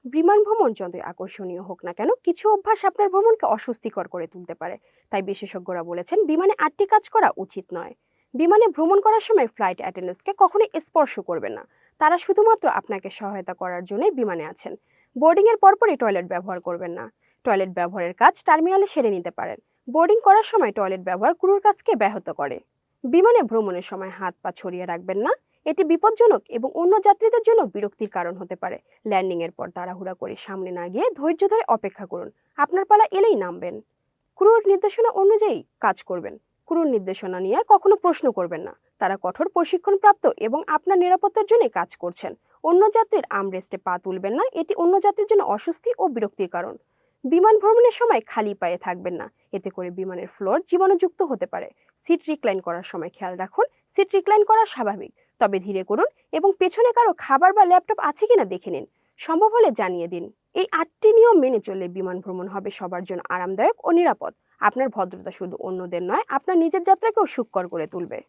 বিমান ভ্রমণ যতই আকর্ষণীয় হোক না কেন, কিছু অভ্যাস আপনার ভ্রমণকে অস্বস্তিকর করে তুলতে পারে। তাই বিশেষজ্ঞরা বলেছেন বিমানে আটটি কাজ করা উচিত নয়। বিমানে ভ্রমণ করার সময় ফ্লাইট অ্যাটেন্ডেন্টসকে কখনোই স্পর্শ করবেন না। তারা শুধুমাত্র আপনাকে সহায়তা করার জন্যই বিমানে আছেন। বোর্ডিং এর পরপরই টয়লেট ব্যবহার করবেন না। টয়লেট ব্যবহারের কাজ টার্মিনালে সেরে নিতে পারেন। বোর্ডিং করার সময় টয়লেট ব্যবহার ক্রুর কাজকে ব্যাহত করে। বিমানে ভ্রমণের সময় হাত পা ছড়িয়ে রাখবেন না। এটি বিপজ্জনক এবং অন্য যাত্রীদের জন্য বিরক্তির কারণ হতে পারে। ল্যান্ডিং এর পর তাড়াহুড়া করে সামনে না গিয়ে ধৈর্য ধরে অপেক্ষা করুন। আপনার পালা এলেই নামবেন। ক্রুর নির্দেশনা অনুযায়ী কাজ করবেন। ক্রুর নির্দেশনা নিয়ে কখনো প্রশ্ন করবেন না। তারা কঠোর প্রশিক্ষণপ্রাপ্ত এবং আপনার নিরাপত্তার জন্য কাজ করছেন। অন্য যাত্রীর আর্মরেস্টে পা তুলবেন না, এটি অন্য যাত্রীর জন্য অস্বস্তি ও বিরক্তির কারণ। বিমান ভ্রমণের সময় খালি পায়ে থাকবেন না, এতে করে বিমানের ফ্লোর জীবাণুযুক্ত হতে পারে। সিট রিক্লাইন করার সময় খেয়াল রাখুন, সিট রিক্লাইন করা স্বাভাবিক, তবে ধীরে করুন এবং পেছনে কারো খাবার বা ল্যাপটপ আছে কিনা দেখে নিন। সম্ভব হলে জানিয়ে দিন। এই ৮টি নিয়ম মেনে চললে বিমান ভ্রমণ হবে সবার জন্য আরামদায়ক ও নিরাপদ। আপনার ভদ্রতা শুধু অন্যদের নয়, আপনার নিজের যাত্রাকেও সুখকর করে তুলবে।